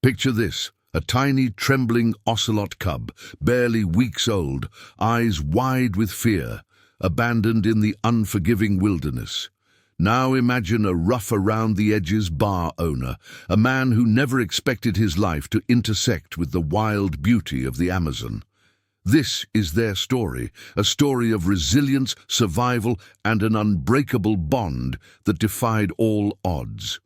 Picture this, a tiny, trembling ocelot cub, barely weeks old, eyes wide with fear, abandoned in the unforgiving wilderness. Now imagine a rough-around-the-edges bar owner, a man who never expected his life to intersect with the wild beauty of the Amazon. This is their story, a story of resilience, survival, and an unbreakable bond that defied all odds.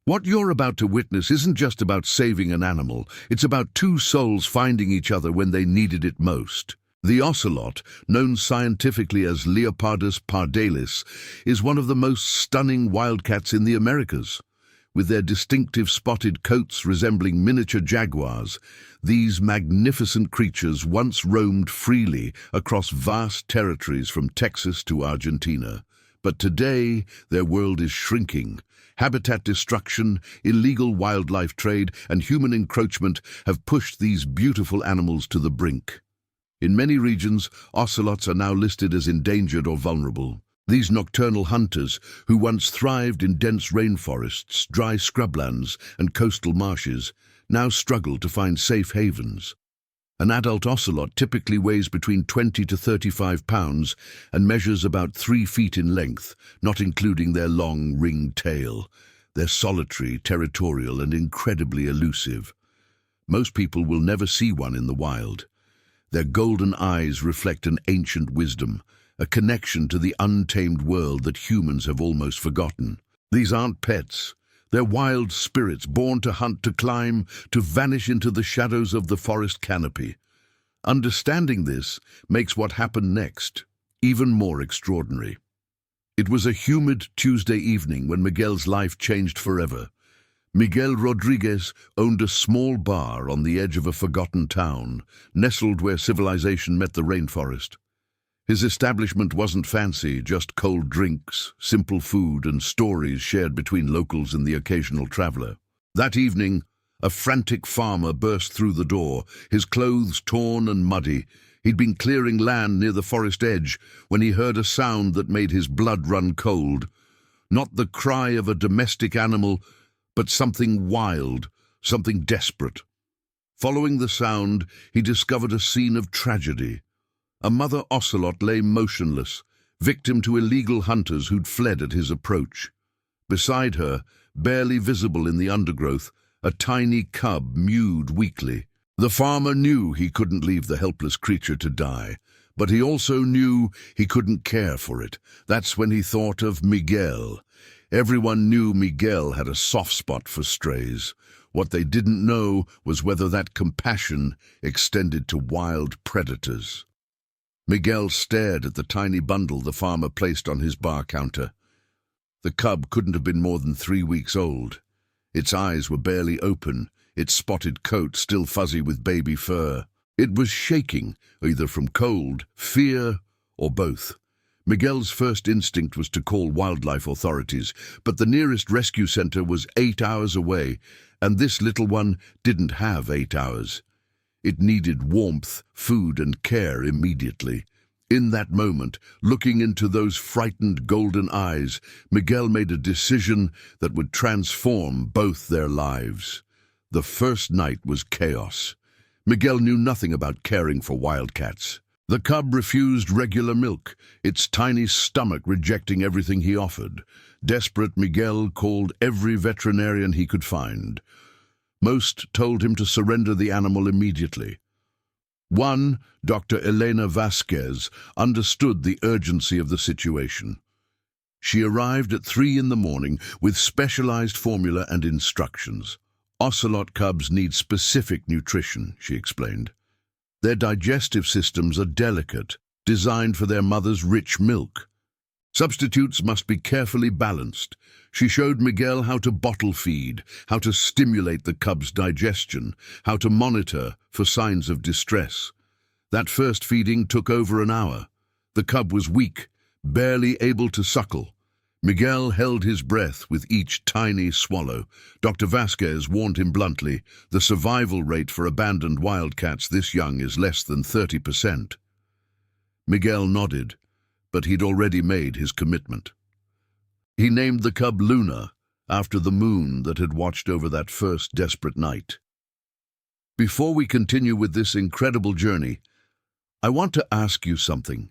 What you're about to witness isn't just about saving an animal, it's about two souls finding each other when they needed it most. The ocelot, known scientifically as Leopardus pardalis, is one of the most stunning wildcats in the Americas. With their distinctive spotted coats resembling miniature jaguars, these magnificent creatures once roamed freely across vast territories from Texas to Argentina. But today, their world is shrinking. Habitat destruction, illegal wildlife trade, and human encroachment have pushed these beautiful animals to the brink. In many regions, ocelots are now listed as endangered or vulnerable. These nocturnal hunters, who once thrived in dense rainforests, dry scrublands, and coastal marshes, now struggle to find safe havens. An adult ocelot typically weighs between 20 to 35 pounds and measures about 3 feet in length, not including their long, ringed tail. They're solitary, territorial, and incredibly elusive. Most people will never see one in the wild. Their golden eyes reflect an ancient wisdom, a connection to the untamed world that humans have almost forgotten. These aren't pets. They're wild spirits born to hunt, to climb, to vanish into the shadows of the forest canopy. Understanding this makes what happened next even more extraordinary. It was a humid Tuesday evening when Miguel's life changed forever. Miguel Rodriguez owned a small bar on the edge of a forgotten town, nestled where civilization met the rainforest. His establishment wasn't fancy, just cold drinks, simple food, and stories shared between locals and the occasional traveler. That evening, a frantic farmer burst through the door, his clothes torn and muddy. He'd been clearing land near the forest edge when he heard a sound that made his blood run cold. Not the cry of a domestic animal, but something wild, something desperate. Following the sound, he discovered a scene of tragedy. A mother ocelot lay motionless, victim to illegal hunters who'd fled at his approach. Beside her, barely visible in the undergrowth, a tiny cub mewed weakly. The farmer knew he couldn't leave the helpless creature to die, but he also knew he couldn't care for it. That's when he thought of Miguel. Everyone knew Miguel had a soft spot for strays. What they didn't know was whether that compassion extended to wild predators. Miguel stared at the tiny bundle the farmer placed on his bar counter. The cub couldn't have been more than 3 weeks old. Its eyes were barely open, its spotted coat still fuzzy with baby fur. It was shaking, either from cold, fear, or both. Miguel's first instinct was to call wildlife authorities, but the nearest rescue center was 8 hours away, and this little one didn't have 8 hours. It needed warmth, food, and care immediately. In that moment, looking into those frightened golden eyes, Miguel made a decision that would transform both their lives. The first night was chaos. Miguel knew nothing about caring for wildcats. The cub refused regular milk, its tiny stomach rejecting everything he offered. Desperate, Miguel called every veterinarian he could find. Most told him to surrender the animal immediately. One, Dr. Elena Vasquez, understood the urgency of the situation. She arrived at 3 in the morning with specialized formula and instructions. Ocelot cubs need specific nutrition, she explained. Their digestive systems are delicate, designed for their mother's rich milk. Substitutes must be carefully balanced. She showed Miguel how to bottle feed, how to stimulate the cub's digestion, how to monitor for signs of distress. That first feeding took over an hour. The cub was weak, barely able to suckle. Miguel held his breath with each tiny swallow. Dr. Vasquez warned him bluntly, the survival rate for abandoned wildcats this young is less than 30%. Miguel nodded, but he'd already made his commitment. He named the cub Luna, after the moon that had watched over that first desperate night. Before we continue with this incredible journey, I want to ask you something.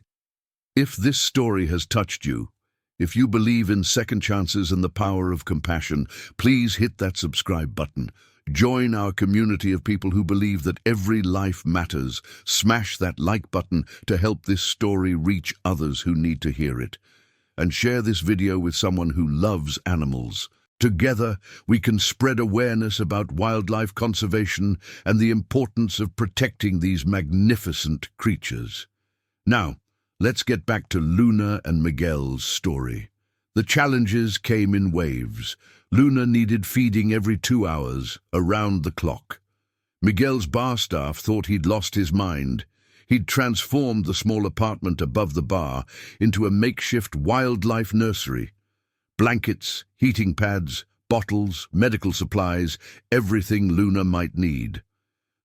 If this story has touched you, if you believe in second chances and the power of compassion, please hit that subscribe button. Join our community of people who believe that every life matters. Smash that like button to help this story reach others who need to hear it. And share this video with someone who loves animals. Together, we can spread awareness about wildlife conservation and the importance of protecting these magnificent creatures. Now, let's get back to Luna and Miguel's story. The challenges came in waves. Luna needed feeding every 2 hours, around the clock. Miguel's bar staff thought he'd lost his mind. He'd transformed the small apartment above the bar into a makeshift wildlife nursery. Blankets, heating pads, bottles, medical supplies, everything Luna might need.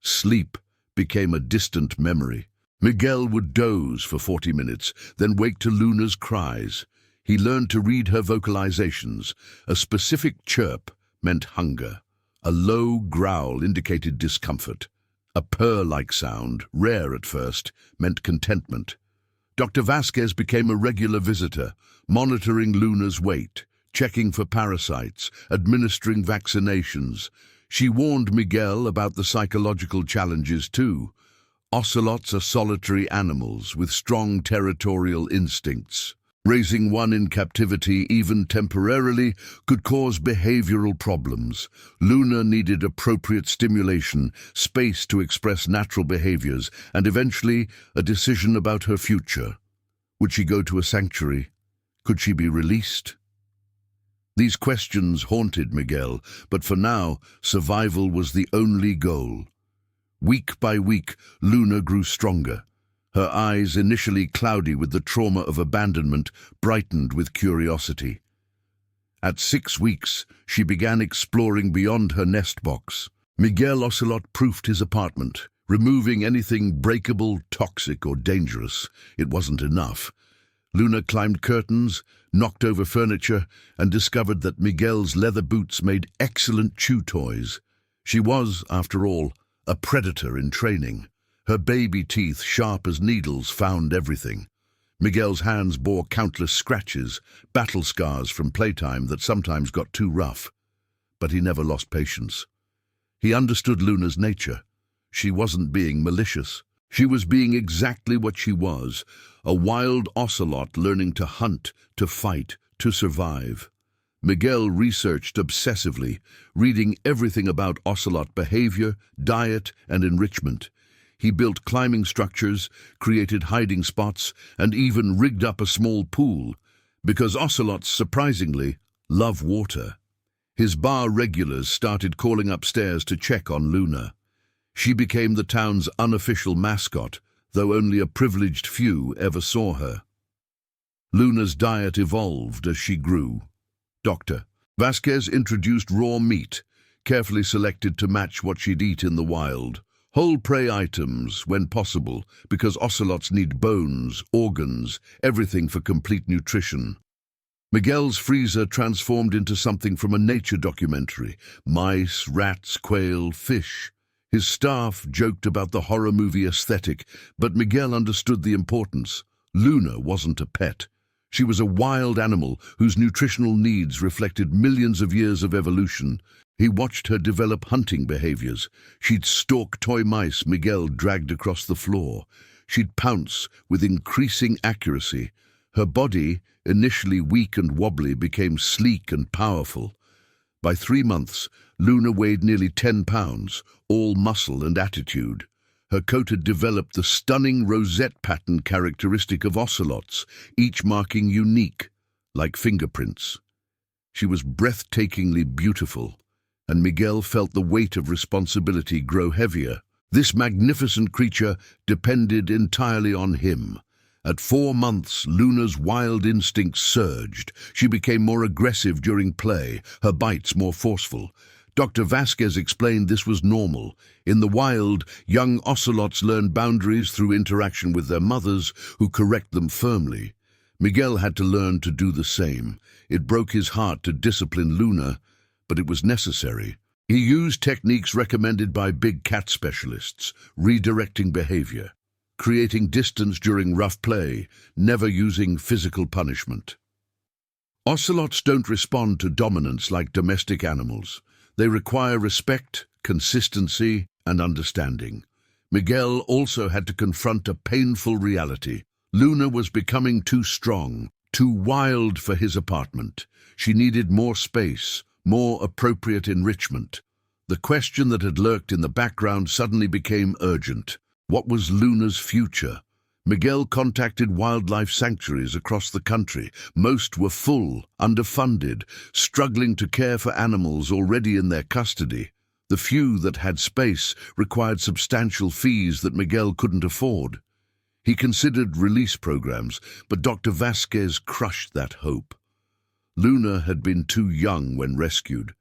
Sleep became a distant memory. Miguel would doze for 40 minutes, then wake to Luna's cries. He learned to read her vocalizations. A specific chirp meant hunger. A low growl indicated discomfort. A purr-like sound, rare at first, meant contentment. Dr. Vasquez became a regular visitor, monitoring Luna's weight, checking for parasites, administering vaccinations. She warned Miguel about the psychological challenges too. Ocelots are solitary animals with strong territorial instincts. Raising one in captivity, even temporarily, could cause behavioral problems. Luna needed appropriate stimulation, space to express natural behaviors, and eventually a decision about her future. Would she go to a sanctuary? Could she be released? These questions haunted Miguel, but for now, survival was the only goal. Week by week, Luna grew stronger. Her eyes, initially cloudy with the trauma of abandonment, brightened with curiosity. At 6 weeks, she began exploring beyond her nest box. Miguel Ocelot proofed his apartment, removing anything breakable, toxic, or dangerous. It wasn't enough. Luna climbed curtains, knocked over furniture, and discovered that Miguel's leather boots made excellent chew toys. She was, after all, a predator in training. Her baby teeth, sharp as needles, found everything. Miguel's hands bore countless scratches, battle scars from playtime that sometimes got too rough. But he never lost patience. He understood Luna's nature. She wasn't being malicious. She was being exactly what she was, a wild ocelot learning to hunt, to fight, to survive. Miguel researched obsessively, reading everything about ocelot behavior, diet, and enrichment. He built climbing structures, created hiding spots, and even rigged up a small pool, because ocelots, surprisingly, love water. His bar regulars started calling upstairs to check on Luna. She became the town's unofficial mascot, though only a privileged few ever saw her. Luna's diet evolved as she grew. Dr. Vasquez introduced raw meat, carefully selected to match what she'd eat in the wild. Whole prey items, when possible, because ocelots need bones, organs, everything for complete nutrition. Miguel's freezer transformed into something from a nature documentary: mice, rats, quail, fish. His staff joked about the horror movie aesthetic, but Miguel understood the importance. Luna wasn't a pet. She was a wild animal whose nutritional needs reflected millions of years of evolution. He watched her develop hunting behaviors. She'd stalk toy mice Miguel dragged across the floor. She'd pounce with increasing accuracy. Her body, initially weak and wobbly, became sleek and powerful. By 3 months, Luna weighed nearly 10 pounds, all muscle and attitude. Her coat had developed the stunning rosette pattern characteristic of ocelots, each marking unique, like fingerprints. She was breathtakingly beautiful, and Miguel felt the weight of responsibility grow heavier. This magnificent creature depended entirely on him. At 4 months, Luna's wild instincts surged. She became more aggressive during play, her bites more forceful. Dr. Vasquez explained this was normal. In the wild, young ocelots learn boundaries through interaction with their mothers, who correct them firmly. Miguel had to learn to do the same. It broke his heart to discipline Luna, but it was necessary. He used techniques recommended by big cat specialists, redirecting behavior, creating distance during rough play, never using physical punishment. Ocelots don't respond to dominance like domestic animals. They require respect, consistency, and understanding. Miguel also had to confront a painful reality. Luna was becoming too strong, too wild for his apartment. She needed more space, more appropriate enrichment. The question that had lurked in the background suddenly became urgent. What was Luna's future? Miguel contacted wildlife sanctuaries across the country. Most were full, underfunded, struggling to care for animals already in their custody. The few that had space required substantial fees that Miguel couldn't afford. He considered release programs, but Dr. Vasquez crushed that hope. Luna had been too young when rescued.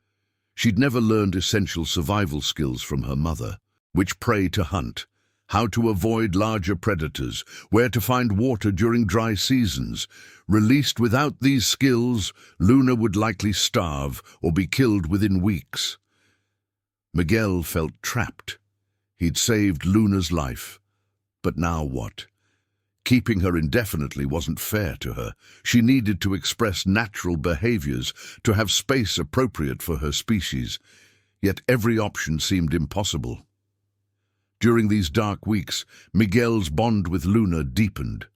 She'd never learned essential survival skills from her mother: which prey to hunt, how to avoid larger predators, where to find water during dry seasons. Released without these skills, Luna would likely starve or be killed within weeks. Miguel felt trapped. He'd saved Luna's life. But now what? Keeping her indefinitely wasn't fair to her. She needed to express natural behaviors, to have space appropriate for her species. Yet every option seemed impossible. During these dark weeks, Miguel's bond with Luna deepened.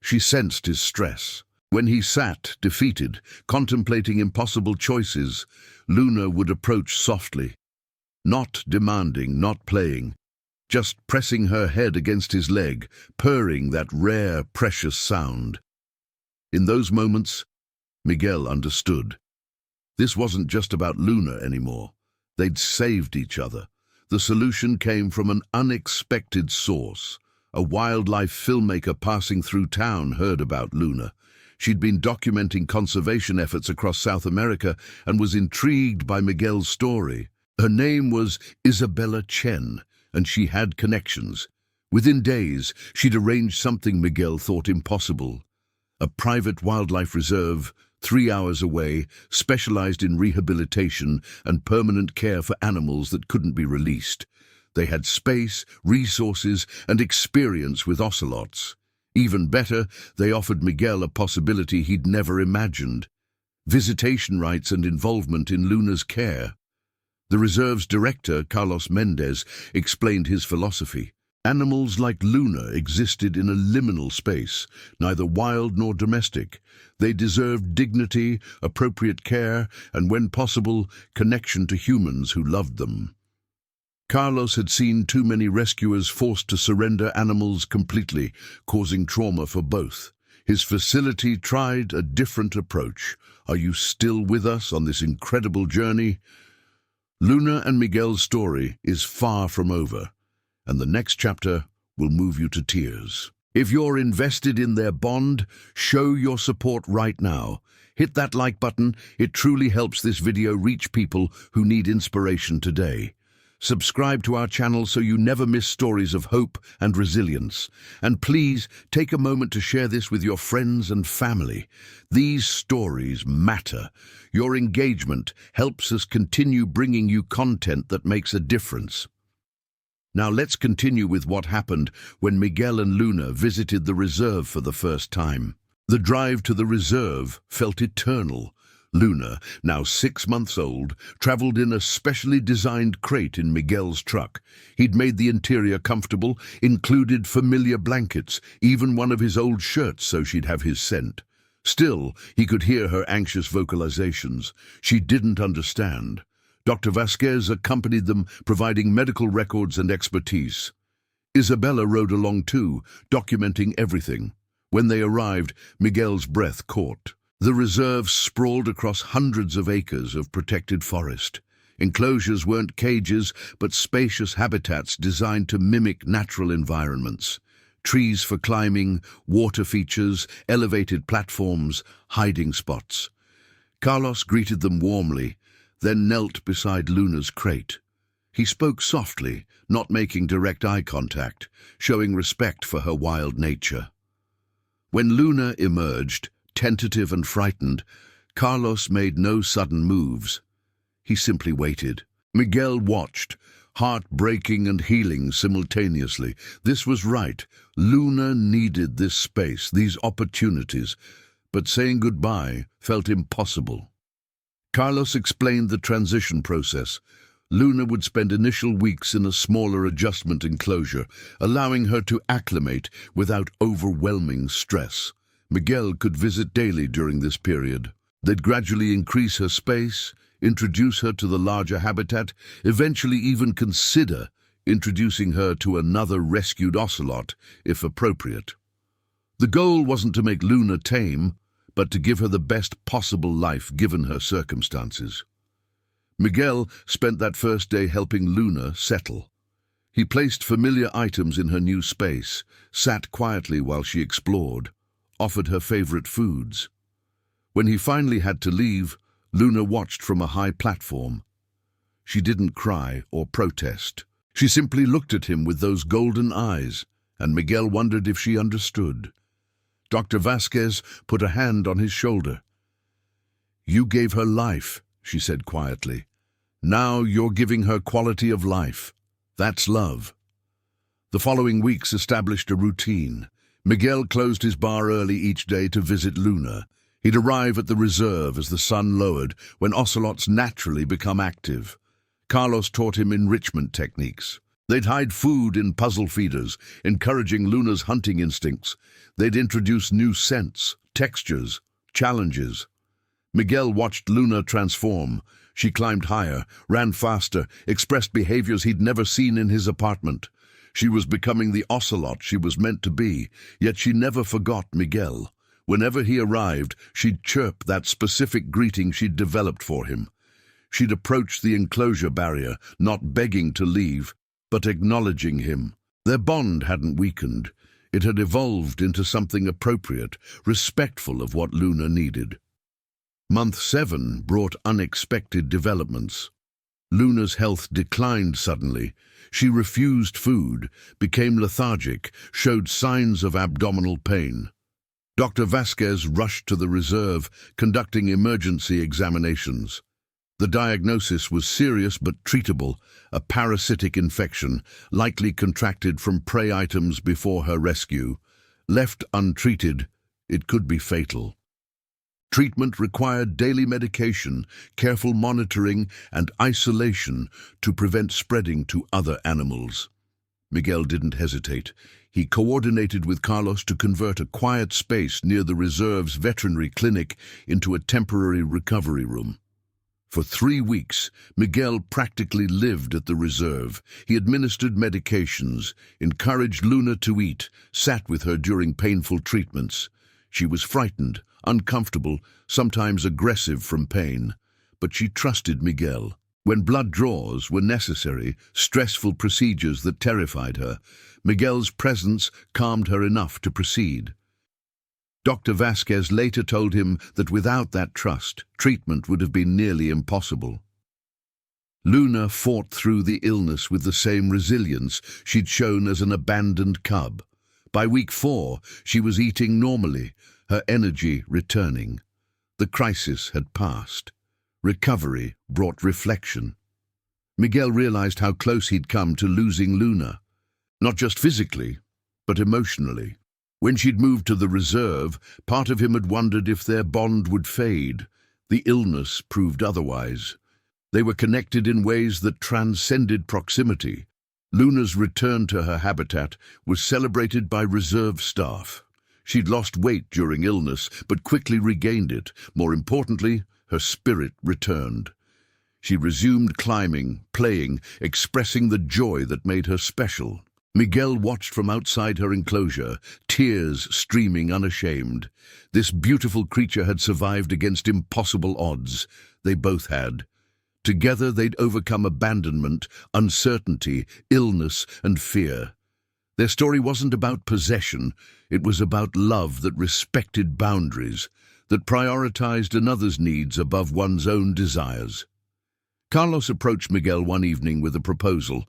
She sensed his stress. When he sat, defeated, contemplating impossible choices, Luna would approach softly, not demanding, not playing, just pressing her head against his leg, purring that rare, precious sound. In those moments, Miguel understood. This wasn't just about Luna anymore. They'd saved each other. The solution came from an unexpected source. A wildlife filmmaker passing through town heard about Luna. She'd been documenting conservation efforts across South America and was intrigued by Miguel's story. Her name was Isabella Chen, and she had connections. Within days, she'd arranged something Miguel thought impossible. A private wildlife reserve, 3 hours away, specialized in rehabilitation and permanent care for animals that couldn't be released. They had space, resources, and experience with ocelots. Even better, they offered Miguel a possibility he'd never imagined: visitation rights and involvement in Luna's care. The reserve's director, Carlos Mendez, explained his philosophy. Animals like Luna existed in a liminal space, neither wild nor domestic. They deserved dignity, appropriate care, and, when possible, connection to humans who loved them. Carlos had seen too many rescuers forced to surrender animals completely, causing trauma for both. His facility tried a different approach. Are you still with us on this incredible journey? Luna and Miguel's story is far from over, and the next chapter will move you to tears. If you're invested in their bond, show your support right now. Hit that like button. It truly helps this video reach people who need inspiration today. Subscribe to our channel so you never miss stories of hope and resilience. And please, take a moment to share this with your friends and family. These stories matter. Your engagement helps us continue bringing you content that makes a difference. Now let's continue with what happened when Miguel and Luna visited the reserve for the first time. The drive to the reserve felt eternal. Luna, now 6 months old, traveled in a specially designed crate in Miguel's truck. He'd made the interior comfortable, included familiar blankets, even one of his old shirts so she'd have his scent. Still, he could hear her anxious vocalizations. She didn't understand. Dr. Vasquez accompanied them, providing medical records and expertise. Isabella rode along too, documenting everything. When they arrived, Miguel's breath caught. The reserve sprawled across hundreds of acres of protected forest. Enclosures weren't cages, but spacious habitats designed to mimic natural environments. Trees for climbing, water features, elevated platforms, hiding spots. Carlos greeted them warmly, then knelt beside Luna's crate. He spoke softly, not making direct eye contact, showing respect for her wild nature. When Luna emerged, tentative and frightened, Carlos made no sudden moves. He simply waited. Miguel watched, heart-breaking and healing simultaneously. This was right. Luna needed this space, these opportunities, but saying goodbye felt impossible. Carlos explained the transition process. Luna would spend initial weeks in a smaller adjustment enclosure, allowing her to acclimate without overwhelming stress. Miguel could visit daily during this period. They'd gradually increase her space, introduce her to the larger habitat, eventually even consider introducing her to another rescued ocelot, if appropriate. The goal wasn't to make Luna tame, but to give her the best possible life given her circumstances. Miguel spent that first day helping Luna settle. He placed familiar items in her new space, sat quietly while she explored, offered her favorite foods. When he finally had to leave, Luna watched from a high platform. She didn't cry or protest. She simply looked at him with those golden eyes, and Miguel wondered if she understood. Dr. Vasquez put a hand on his shoulder. "You gave her life," she said quietly. "Now you're giving her quality of life. That's love." The following weeks established a routine. Miguel closed his bar early each day to visit Luna. He'd arrive at the reserve as the sun lowered, when ocelots naturally become active. Carlos taught him enrichment techniques. They'd hide food in puzzle feeders, encouraging Luna's hunting instincts. They'd introduce new scents, textures, challenges. Miguel watched Luna transform. She climbed higher, ran faster, expressed behaviors he'd never seen in his apartment. She was becoming the ocelot she was meant to be, yet she never forgot Miguel. Whenever he arrived, she'd chirp that specific greeting she'd developed for him. She'd approach the enclosure barrier, not begging to leave, but acknowledging him. Their bond hadn't weakened. It had evolved into something appropriate, respectful of what Luna needed. Month 7 brought unexpected developments. Luna's health declined suddenly. She refused food, became lethargic, showed signs of abdominal pain. Dr. Vasquez rushed to the reserve, conducting emergency examinations. The diagnosis was serious but treatable, a parasitic infection, likely contracted from prey items before her rescue. Left untreated, it could be fatal. Treatment required daily medication, careful monitoring, and isolation to prevent spreading to other animals. Miguel didn't hesitate. He coordinated with Carlos to convert a quiet space near the reserve's veterinary clinic into a temporary recovery room. For 3 weeks, Miguel practically lived at the reserve. He administered medications, encouraged Luna to eat, sat with her during painful treatments. She was frightened, uncomfortable, sometimes aggressive from pain, but she trusted Miguel. When blood draws were necessary, stressful procedures that terrified her, Miguel's presence calmed her enough to proceed. Dr. Vasquez later told him that without that trust, treatment would have been nearly impossible. Luna fought through the illness with the same resilience she'd shown as an abandoned cub. By week 4, she was eating normally, her energy returning. The crisis had passed. Recovery brought reflection. Miguel realized how close he'd come to losing Luna, not just physically, but emotionally. When she'd moved to the reserve, part of him had wondered if their bond would fade. The illness proved otherwise. They were connected in ways that transcended proximity. Luna's return to her habitat was celebrated by reserve staff. She'd lost weight during illness, but quickly regained it. More importantly, her spirit returned. She resumed climbing, playing, expressing the joy that made her special. Miguel watched from outside her enclosure, tears streaming unashamed. This beautiful creature had survived against impossible odds. They both had. Together they'd overcome abandonment, uncertainty, illness, and fear. Their story wasn't about possession. It was about love that respected boundaries, that prioritized another's needs above one's own desires. Carlos approached Miguel one evening with a proposal.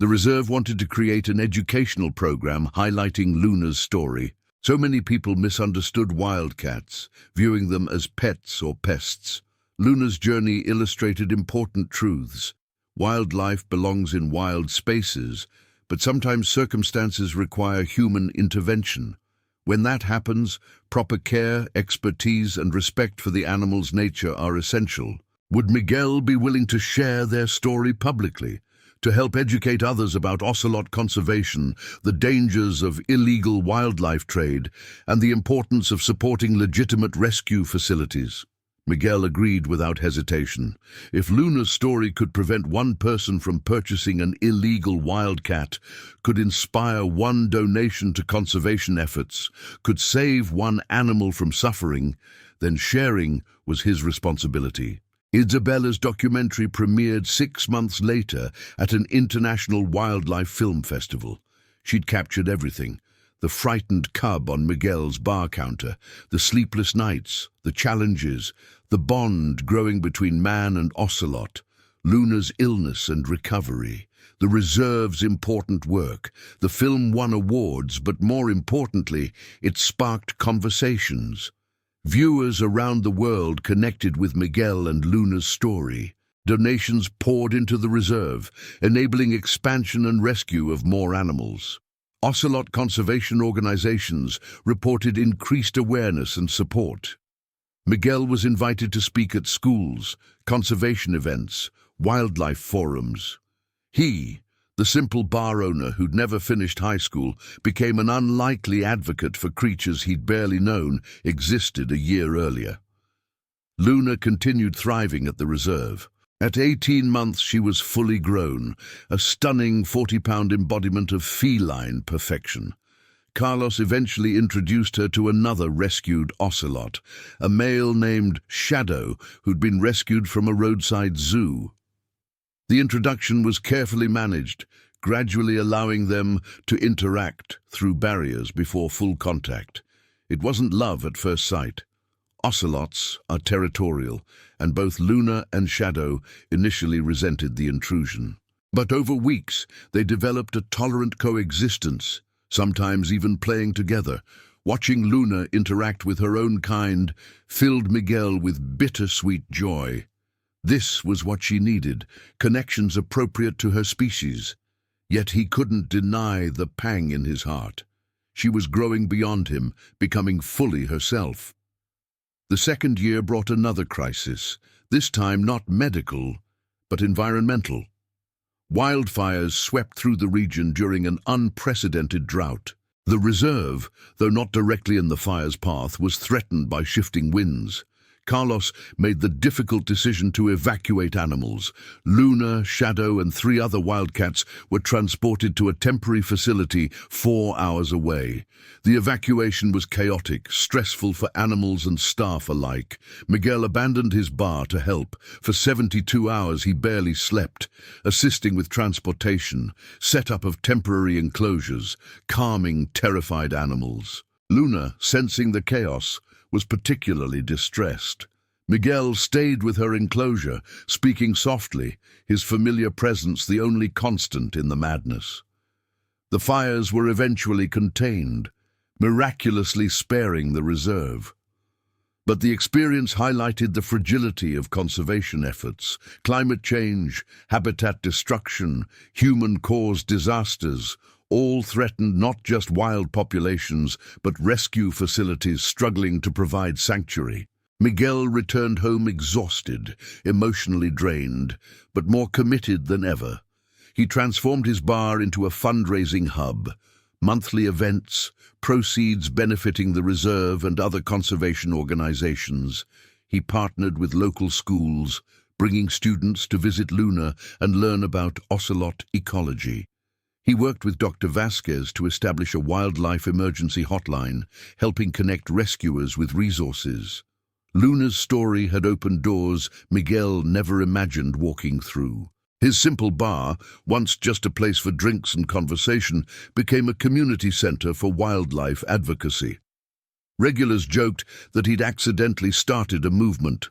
The reserve wanted to create an educational program highlighting Luna's story. So many people misunderstood wildcats, viewing them as pets or pests. Luna's journey illustrated important truths. Wildlife belongs in wild spaces, but sometimes circumstances require human intervention. When that happens, proper care, expertise, and respect for the animal's nature are essential. Would Miguel be willing to share their story publicly, to help educate others about ocelot conservation, the dangers of illegal wildlife trade, and the importance of supporting legitimate rescue facilities? Miguel agreed without hesitation. If Luna's story could prevent one person from purchasing an illegal wildcat, could inspire one donation to conservation efforts, could save one animal from suffering, then sharing was his responsibility. Isabella's documentary premiered 6 months later at an international wildlife film festival. She'd captured everything: the frightened cub on Miguel's bar counter, the sleepless nights, the challenges, the bond growing between man and ocelot, Luna's illness and recovery, the reserve's important work. The film won awards, but more importantly, it sparked conversations. Viewers around the world connected with Miguel and Luna's story. Donations poured into the reserve, enabling expansion and rescue of more animals. Ocelot conservation organizations reported increased awareness and support. Miguel was invited to speak at schools, conservation events, wildlife forums. He, the simple bar owner who'd never finished high school, became an unlikely advocate for creatures he'd barely known existed a year earlier. Luna continued thriving at the reserve. At 18 months, she was fully grown, a stunning 40-pound embodiment of feline perfection. Carlos eventually introduced her to another rescued ocelot, a male named Shadow, who'd been rescued from a roadside zoo. The introduction was carefully managed, gradually allowing them to interact through barriers before full contact. It wasn't love at first sight. Ocelots are territorial, and both Luna and Shadow initially resented the intrusion. But over weeks, they developed a tolerant coexistence, sometimes even playing together. Watching Luna interact with her own kind filled Miguel with bittersweet joy. This was what she needed, connections appropriate to her species. Yet he couldn't deny the pang in his heart. She was growing beyond him, becoming fully herself. The second year brought another crisis, this time not medical, but environmental. Wildfires swept through the region during an unprecedented drought. The reserve, though not directly in the fire's path, was threatened by shifting winds. Carlos made the difficult decision to evacuate animals. Luna, Shadow, and 3 other wildcats were transported to a temporary facility 4 hours away. The evacuation was chaotic, stressful for animals and staff alike. Miguel abandoned his bar to help. For 72 hours he barely slept, assisting with transportation, setup of temporary enclosures, calming terrified animals. Luna, sensing the chaos, was particularly distressed. Miguel stayed with her enclosure, speaking softly, his familiar presence the only constant in the madness. The fires were eventually contained, miraculously sparing the reserve. But the experience highlighted the fragility of conservation efforts. Climate change, habitat destruction, human-caused disasters, all threatened not just wild populations, but rescue facilities struggling to provide sanctuary. Miguel returned home exhausted, emotionally drained, but more committed than ever. He transformed his bar into a fundraising hub. Monthly events, proceeds benefiting the reserve and other conservation organizations. He partnered with local schools, bringing students to visit Luna and learn about ocelot ecology. He worked with Dr. Vasquez to establish a wildlife emergency hotline, helping connect rescuers with resources. Luna's story had opened doors Miguel never imagined walking through. His simple bar, once just a place for drinks and conversation, became a community center for wildlife advocacy. Regulars joked that he'd accidentally started a movement.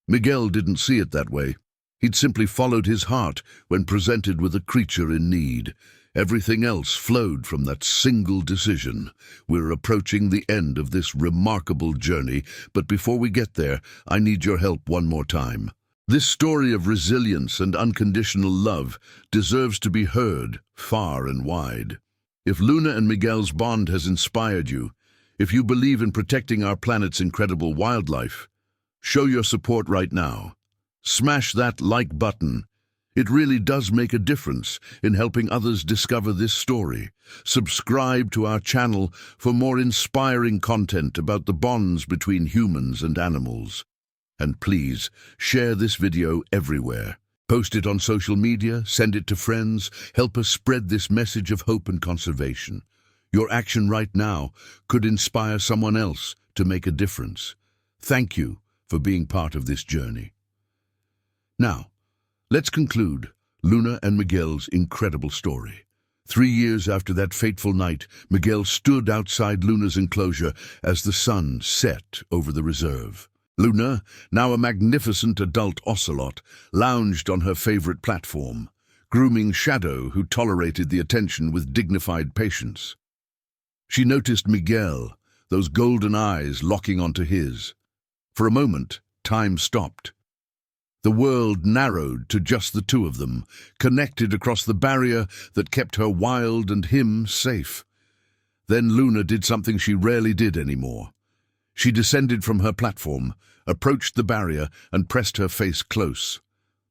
Miguel didn't see it that way. He'd simply followed his heart when presented with a creature in need. Everything else flowed from that single decision. We're approaching the end of this remarkable journey, but before we get there, I need your help one more time. This story of resilience and unconditional love deserves to be heard far and wide. If Luna and Miguel's bond has inspired you, if you believe in protecting our planet's incredible wildlife, show your support right now. Smash that like button. It really does make a difference in helping others discover this story. Subscribe to our channel for more inspiring content about the bonds between humans and animals. And please, share this video everywhere. Post it on social media, send it to friends, help us spread this message of hope and conservation. Your action right now could inspire someone else to make a difference. Thank you for being part of this journey. Now, let's conclude Luna and Miguel's incredible story. 3 years after that fateful night, Miguel stood outside Luna's enclosure as the sun set over the reserve. Luna, now a magnificent adult ocelot, lounged on her favorite platform, grooming Shadow, who tolerated the attention with dignified patience. She noticed Miguel, those golden eyes locking onto his. For a moment, time stopped. The world narrowed to just the two of them, connected across the barrier that kept her wild and him safe. Then Luna did something she rarely did anymore. She descended from her platform, approached the barrier, and pressed her face close.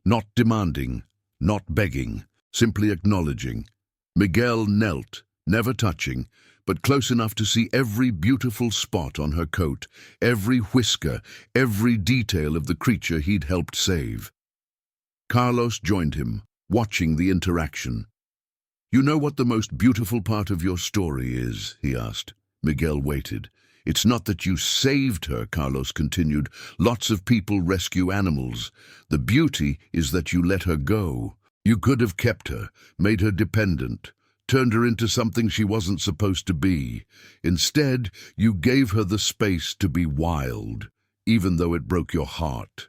Not demanding, not begging, simply acknowledging. Miguel knelt, never touching, but close enough to see every beautiful spot on her coat, every whisker, every detail of the creature he'd helped save. Carlos joined him, watching the interaction. "You know what the most beautiful part of your story is?" he asked. Miguel waited. "It's not that you saved her," Carlos continued. "Lots of people rescue animals. The beauty is that you let her go. You could have kept her, made her dependent, turned her into something she wasn't supposed to be. Instead, you gave her the space to be wild, even though it broke your heart.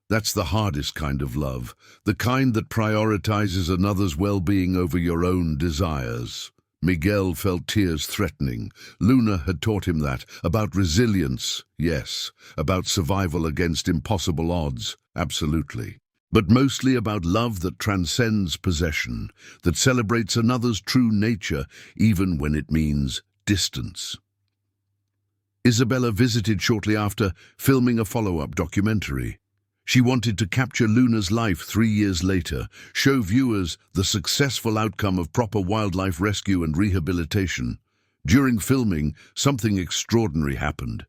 That's the hardest kind of love, the kind that prioritizes another's well-being over your own desires." Miguel felt tears threatening. Luna had taught him that, about resilience, yes, about survival against impossible odds, absolutely. But mostly about love that transcends possession, that celebrates another's true nature, even when it means distance. Isabella visited shortly after, filming a follow-up documentary. She wanted to capture Luna's life 3 years later, show viewers the successful outcome of proper wildlife rescue and rehabilitation. During filming, something extraordinary happened.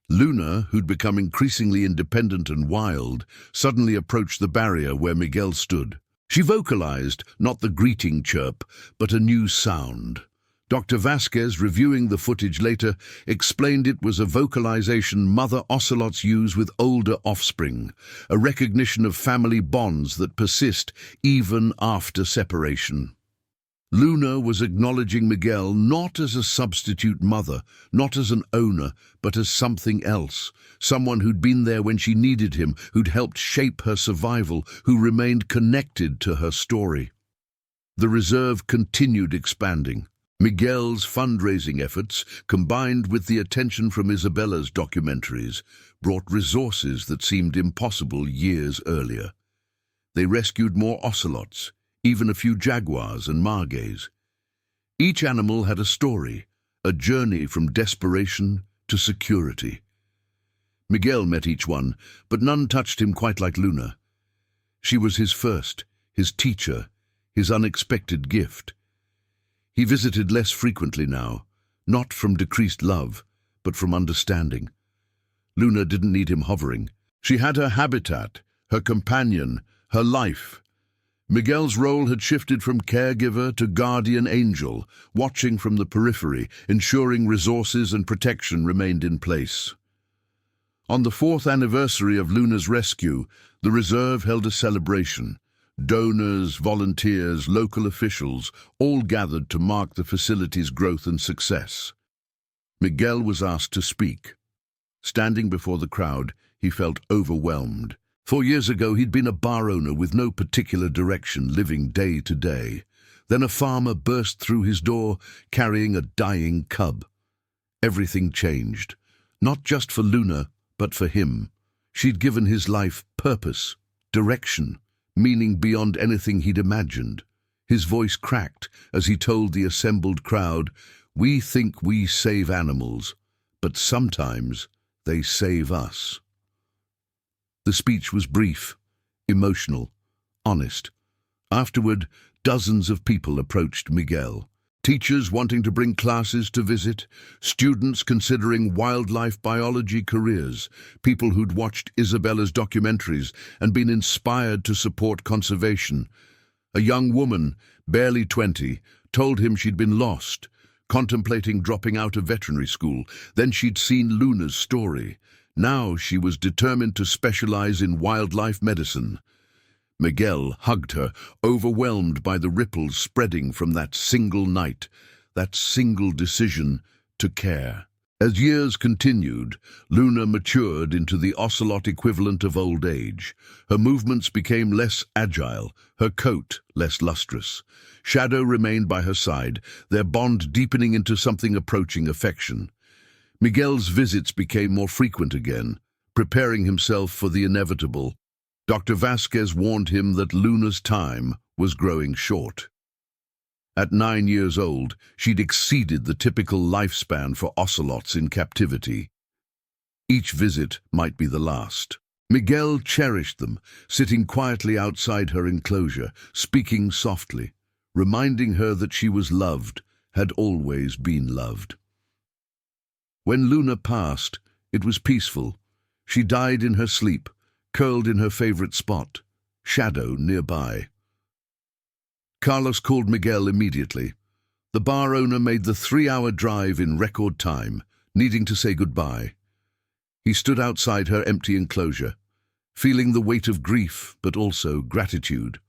Luna, who'd become increasingly independent and wild, suddenly approached the barrier where Miguel stood. She vocalized not the greeting chirp, but a new sound. Dr. Vasquez, reviewing the footage later, explained it was a vocalization mother ocelots use with older offspring, a recognition of family bonds that persist even after separation. Luna was acknowledging Miguel not as a substitute mother, not as an owner, but as something else, someone who'd been there when she needed him, who'd helped shape her survival, who remained connected to her story. The reserve continued expanding. Miguel's fundraising efforts, combined with the attention from Isabella's documentaries, brought resources that seemed impossible years earlier. They rescued more ocelots, even a few jaguars and margays. Each animal had a story, a journey from desperation to security. Miguel met each one, but none touched him quite like Luna. She was his first, his teacher, his unexpected gift. He visited less frequently now, not from decreased love, but from understanding. Luna didn't need him hovering. She had her habitat, her companion, her life. Miguel's role had shifted from caregiver to guardian angel, watching from the periphery, ensuring resources and protection remained in place. On the 4th anniversary of Luna's rescue, the reserve held a celebration. Donors, volunteers, local officials, all gathered to mark the facility's growth and success. Miguel was asked to speak. Standing before the crowd, he felt overwhelmed. 4 years ago, he'd been a bar owner with no particular direction, living day to day. Then a farmer burst through his door, carrying a dying cub. Everything changed, not just for Luna, but for him. She'd given his life purpose, direction, meaning beyond anything he'd imagined. His voice cracked as he told the assembled crowd, "We think we save animals, but sometimes they save us." The speech was brief, emotional, honest. Afterward, dozens of people approached Miguel. Teachers wanting to bring classes to visit, students considering wildlife biology careers, people who'd watched Isabella's documentaries and been inspired to support conservation. A young woman, barely 20, told him she'd been lost, contemplating dropping out of veterinary school. Then she'd seen Luna's story. Now she was determined to specialize in wildlife medicine. Miguel hugged her, overwhelmed by the ripples spreading from that single night, that single decision to care. As years continued, Luna matured into the ocelot equivalent of old age. Her movements became less agile, her coat less lustrous. Shadow remained by her side, their bond deepening into something approaching affection. Miguel's visits became more frequent again, preparing himself for the inevitable. Dr. Vasquez warned him that Luna's time was growing short. At 9 years old, she'd exceeded the typical lifespan for ocelots in captivity. Each visit might be the last. Miguel cherished them, sitting quietly outside her enclosure, speaking softly, reminding her that she was loved, had always been loved. When Luna passed, it was peaceful. She died in her sleep, curled in her favorite spot, Shadow nearby. Carlos called Miguel immediately. The bar owner made the 3-hour drive in record time, needing to say goodbye. He stood outside her empty enclosure, feeling the weight of grief, but also gratitude.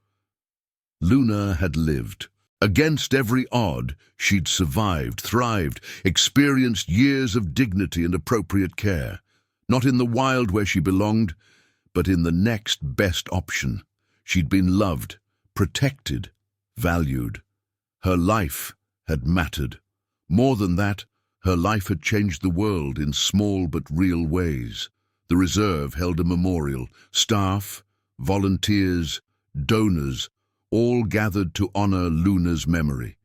Luna had lived. Against every odd, she'd survived, thrived, experienced years of dignity and appropriate care. Not in the wild where she belonged, but in the next best option. She'd been loved, protected, valued. Her life had mattered. More than that, her life had changed the world in small but real ways. The reserve held a memorial. Staff, volunteers, donors, all gathered to honor Luna's memory.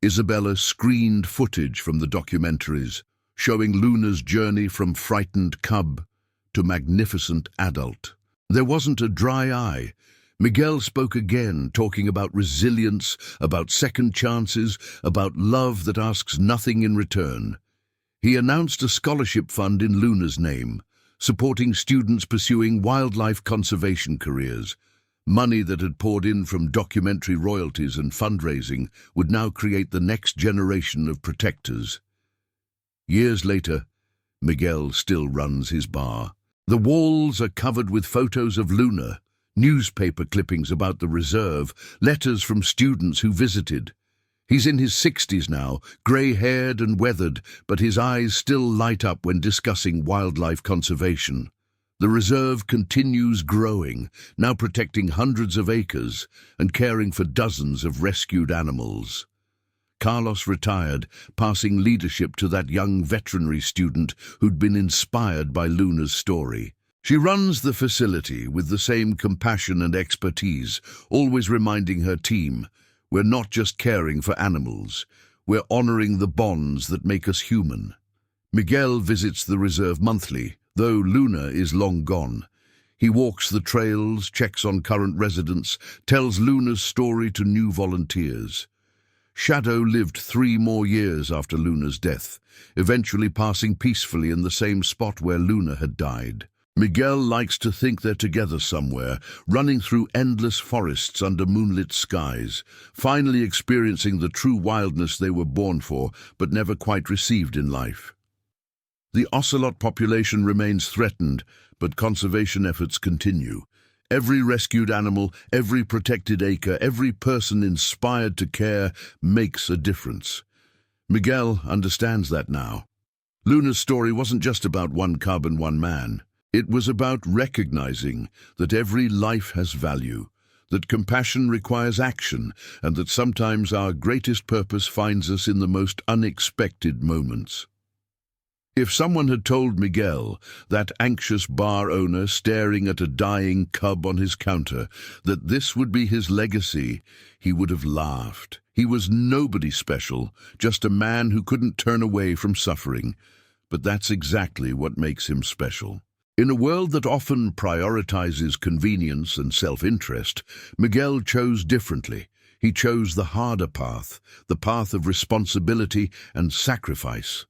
Isabella screened footage from the documentaries, showing Luna's journey from frightened cub to magnificent adult. There wasn't a dry eye. Miguel spoke again, talking about resilience, about second chances, about love that asks nothing in return. He announced a scholarship fund in Luna's name, supporting students pursuing wildlife conservation careers. Money that had poured in from documentary royalties and fundraising would now create the next generation of protectors. Years later, Miguel still runs his bar. The walls are covered with photos of Luna, newspaper clippings about the reserve, letters from students who visited. He's in his 60s now, grey-haired and weathered, but his eyes still light up when discussing wildlife conservation. The reserve continues growing, now protecting hundreds of acres and caring for dozens of rescued animals. Carlos retired, passing leadership to that young veterinary student who'd been inspired by Luna's story. She runs the facility with the same compassion and expertise, always reminding her team, we're not just caring for animals, we're honoring the bonds that make us human. Miguel visits the reserve monthly, though Luna is long gone. He walks the trails, checks on current residents, tells Luna's story to new volunteers. Shadow lived 3 more years after Luna's death, eventually passing peacefully in the same spot where Luna had died. Miguel likes to think they're together somewhere, running through endless forests under moonlit skies, finally experiencing the true wildness they were born for but never quite received in life. The ocelot population remains threatened, but conservation efforts continue. Every rescued animal, every protected acre, every person inspired to care makes a difference. Miguel understands that now. Luna's story wasn't just about one cub and one man. It was about recognizing that every life has value, that compassion requires action, and that sometimes our greatest purpose finds us in the most unexpected moments. If someone had told Miguel, that anxious bar owner staring at a dying cub on his counter, that this would be his legacy, he would have laughed. He was nobody special, just a man who couldn't turn away from suffering. But that's exactly what makes him special. In a world that often prioritizes convenience and self-interest, Miguel chose differently. He chose the harder path, the path of responsibility and sacrifice.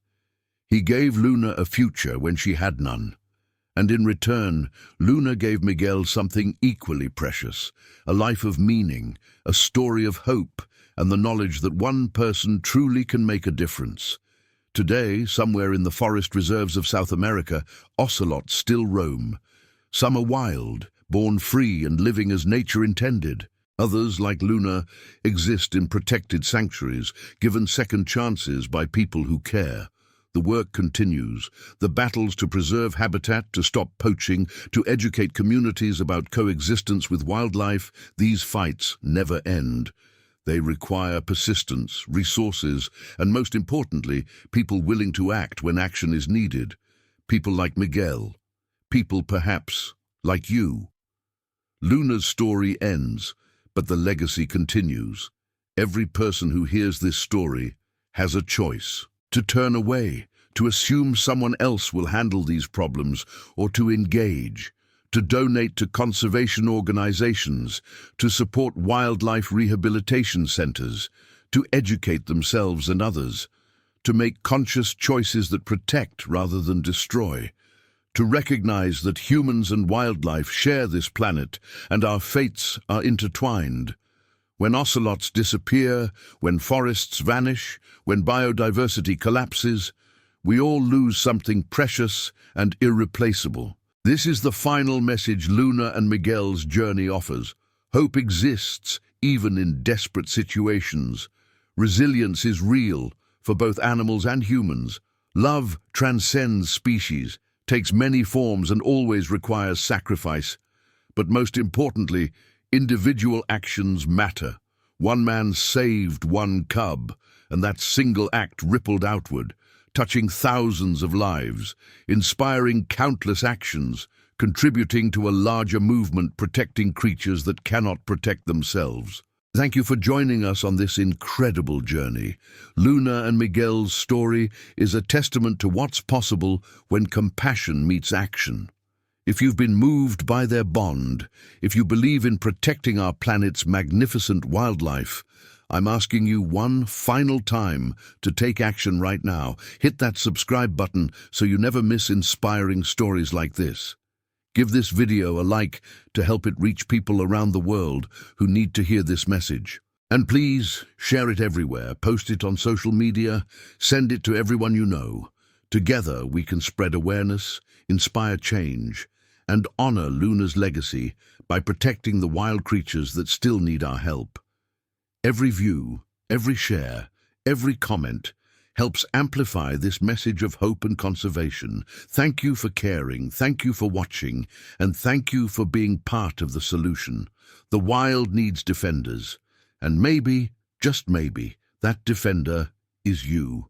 He gave Luna a future when she had none. And in return, Luna gave Miguel something equally precious, a life of meaning, a story of hope, and the knowledge that one person truly can make a difference. Today, somewhere in the forest reserves of South America, ocelots still roam. Some are wild, born free and living as nature intended. Others, like Luna, exist in protected sanctuaries, given second chances by people who care. The work continues. The battles to preserve habitat, to stop poaching, to educate communities about coexistence with wildlife, these fights never end. They require persistence, resources, and most importantly, people willing to act when action is needed. People like Miguel. People, perhaps, like you. Luna's story ends, but the legacy continues. Every person who hears this story has a choice. To turn away, to assume someone else will handle these problems, or to engage, to donate to conservation organizations, to support wildlife rehabilitation centers, to educate themselves and others, to make conscious choices that protect rather than destroy, to recognize that humans and wildlife share this planet and our fates are intertwined. When ocelots disappear, when forests vanish, when biodiversity collapses, we all lose something precious and irreplaceable. This is the final message Luna and Miguel's journey offers. Hope exists, even in desperate situations. Resilience is real, for both animals and humans. Love transcends species, takes many forms and always requires sacrifice. But most importantly, individual actions matter. One man saved one cub, and that single act rippled outward, touching thousands of lives, inspiring countless actions, contributing to a larger movement protecting creatures that cannot protect themselves. Thank you for joining us on this incredible journey. Luna and Miguel's story is a testament to what's possible when compassion meets action. If you've been moved by their bond, if you believe in protecting our planet's magnificent wildlife, I'm asking you one final time to take action right now. Hit that subscribe button so you never miss inspiring stories like this. Give this video a like to help it reach people around the world who need to hear this message. And please, share it everywhere, post it on social media, send it to everyone you know. Together we can spread awareness, inspire change, and honor Luna's legacy by protecting the wild creatures that still need our help. Every view, every share, every comment helps amplify this message of hope and conservation. Thank you for caring, thank you for watching, and thank you for being part of the solution. The wild needs defenders, and maybe, just maybe, that defender is you.